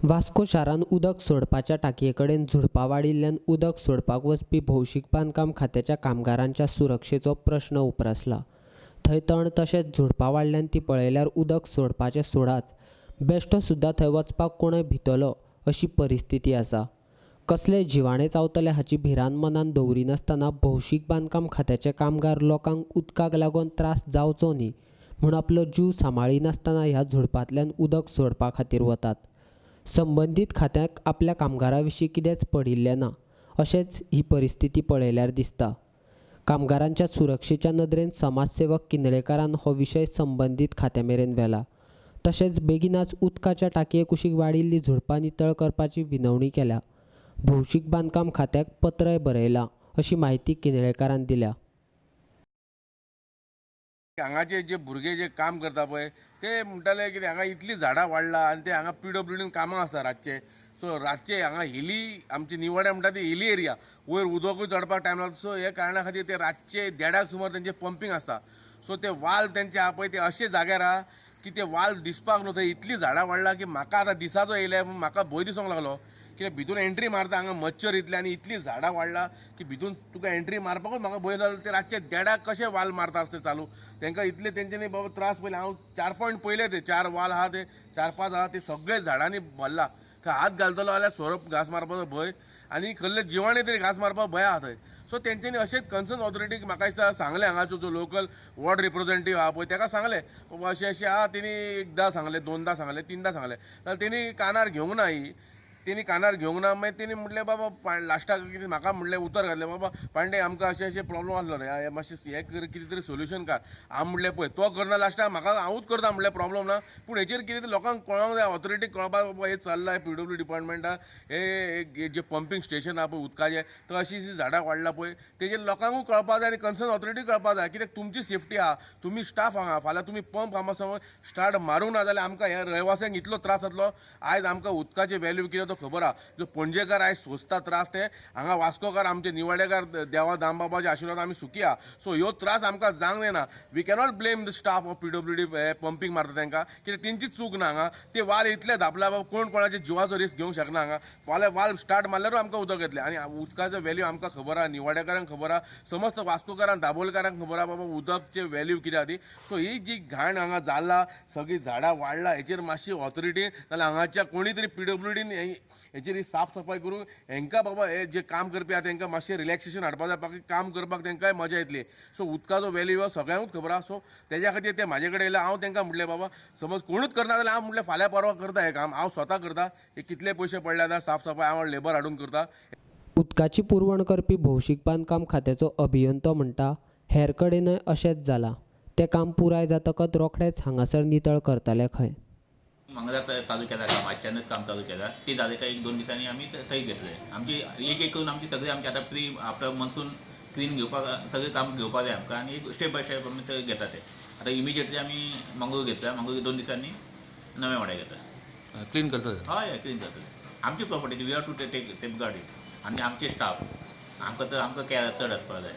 वास्को शारान उदक सोडपाच्या टाकयेकडेन झुडपां वाडिल्ल्यान उदक सोडपाक वचपी भौशीक बांदकाम खात्याच्या कामगारांच्या सुरक्षेचो प्रश्न उप्रासला। थंय तण तशेंच झुडपां वाडल्यान ती पळयल्यार उदक सोडपाचें सोडाच, बेश्टो सुद्दां थंय वचपाक कोणय भितलो अशी परिस्थिती आसा। कसले जिवाणे चावतले हाची भिरांत मनान दवरिनासतना भौशीक बांदकाम खात्याचे कामगार लोकांक उदकाक लागून त्रास जावचो न्ही म्हूण आपलो जीव सांबाळिनासतना ह्या झुडपांतल्यान उदक सोडपा खातीर वतात। संबंदीत खात्याक आपल्या कामगारां विशीं कितेंच पडिल्लें ना अशेंच ही परिस्थिती पळयल्यार दिसता। कामगारांच्या सुरक्षेच्या नदरेन समाजसेवक किनळेकारान हो विशय संबंदीत खात्या मेरेन व्हेला। तशेंच बेगिनाच उदकाच्या टाकये कुशीक वाडिल्लीं झुडपां नितळ करपाची विनवणी केल्या। भौशीक बांदकाम खात्याक पत्रय बरयलां अशी माहिती किनळेकारान दिल्या। हांगाचे जे भुरगे जे काम करता पळय ते म्हणटाले की हांगा इतली झाडां वाडला आनी ते हांगा PWDन कामां आसता रातचे, सो रातचे हांगा हिली आमची निवड्या म्हणटा ती हिली एरिया, वयर उदकूय चडपाक टायम लागता, सो हे कारणा खातीर ते रातचे 1:30 सुमार तेंचे पंपींग आसता। सो ते वाल्व तेंचे आहा पळय ते अशे जाग्यार आहा की ते वाल्व दिसपाक न्हू, थंय इतली झाडां वाडला की म्हाका आतां दिसाचो येयले म्हाका भंय दिसोंक लागलो कित्याक भितून एंट्री मारता हांगा मच्छर इतले आनी इतली झाडां वाडला की भितून तुका एंट्री मारपाकूच म्हाका भंय लागलो। ते रातचे 1:30 कशे वाल मारता आसता चालू, तांकां इतले तेंच्यांनी बाबा त्रास पयले। हांव 4 पॉयंट पयले ते 4 वाल आहा ते 4-5 आहा ते सगळे झाडांनी भरला। हात घालतलो जाल्यार सोरोप घास मारपाचो भंय आनी खल्ले जिवाणे तरी घास मारपाक भंय आहा थंय। सो तेंच्यांनी अशेंच कन्सर्न ऑथॉरिटीक म्हाका दिसता सांगलें, हांगाचो जो लोकल वॉर्ड रिप्रेझेंटेटिव्ह आहा पळय ताका सांगलें बाबा अशें अशें आहा। तेणी एकदां सांगलें, 2दा सांगलें, 3दा सांगलें, जाल्यार तेणी कानार घेवंक ना ही, तेणी कानार घेवंक ना। मागीर तेणी म्हणलें बाबा लास्टाक कितें म्हाका म्हणलें उतर घातलें, बाबा पांडे आमकां अशें अशें प्रॉब्लम आसलो रे, मातशें हें कर, कितें तरी सोल्युशन काड। हांव म्हणलें पळय तो करना लास्टाक म्हाका हांवूच करता म्हणलें, प्रॉब्लम ना, पूण हेचेर कितें तरी लोकांक कळोंक जाय, ऑथॉरिटीक कळपाक बाबा हें चल्लां PWD डिपार्टमेंटान, हे जे पंपींग स्टेशन आहा पळय उदकाचें थंय अशीं अशीं झाडां वाडला पळय तेजेर लोकांकूय कळपाक जाय आनी कन्सर्न ऑथॉरिटीक कळपाक जाय, कित्याक तुमची सेफ्टी आहा, तुमी स्टाफ हांगा, फाल्यां तुमी पंप हांगा समज स्टार्ट मारूंक ना जाल्यार आमकां ह्या रहिवाशांक इतलो त्रास जातलो। आयज आमकां उदकाचे व्हॅल्यू कितें तो खबर आहा, जो पणजेकार आयज सोंसता त्रास ते हांगा वास्कोकार आमचे निवाडेकार देवा दामबाबाच्या आशिर्वाद आमी सुखी आहा। सो ह्यो त्रास आमकां जावंक जायना। We cannot blame the staff of PWD pumping मारता तांकां, कित्याक तेंची चूक ना हांगा। ते वाल इतले धापला बाबा कोण कोणाच्या जिवाचो रिस्क घेवंक शकना हांगा। फाल्यां वाल स्टार्ट मारल्यारूच आमकां उदक येतलें आनी उदकाचो व्हॅल्यू आमकां खबर आहा, निवाडेकारांक खबर आहा, समस्त वास्कोकारांक दाबोलकारांक खबर आहा बाबा उदकचे व्हॅल्यू कितें आहा ती। सो ही जी घाण हांगा जाल्ला, सगळीं झाडां वाडला, हेचेर मातशी ऑथॉरिटी नाल्यार हांगाच्या कोणी तरी PWDन हेचेर साफ सफाई करून हांकां बाबा हे जे काम करपी आहा तांकां मातशें रिलॅक्सेशन हाडपाक जाय, बाकी काम करपाक तांकांय मजा येतली। सो उदकाचो व्हॅल्यू हो सगळ्यांकूच खबर आहा। सो तेज्या खातीर ते म्हाजे कडेन येयले, हांव तांकां म्हणलें बाबा समज कोणूच करना जाल्यार हांव म्हणलें फाल्यां परवा करता हें काम, हांव स्वता करता, हे कितले पयशे पडले जाल्यार साफ सफाई हांव लेबर हाडून करता। उदकाची पुरवण करपी भौशीक बांदकाम खात्याचो अभियंतो म्हणटा हेर कडेनय अशेंच जालां। तें काम पुराय जातकच रोखडेंच हांगासर नितळ करतले खंय। मंगळार चालू केला काम, आजच्यानच काम चालू केला, ते जाले का 1-2 दिसांनी आमी थंय घेतले। आमची एक करून आमची सगळी आमची आतां प्री आफ्टर मनसून क्लीन घेवपाक सगळें काम घेवपाक जाय आमकां आनी स्टेप बाय स्टेप आमी थंय घेता ते। आतां इमिजिएटली आमी मंगळूर घेतला, मंगळूर 2 दिसांनी नवे वाड्यार घेता, क्लीन करतात। हय क्लीन जातले। आमची property we have to take safeguard it आनी आमचे स्टाफ आमकां तर आमकां केअर चड आसपाक जाय।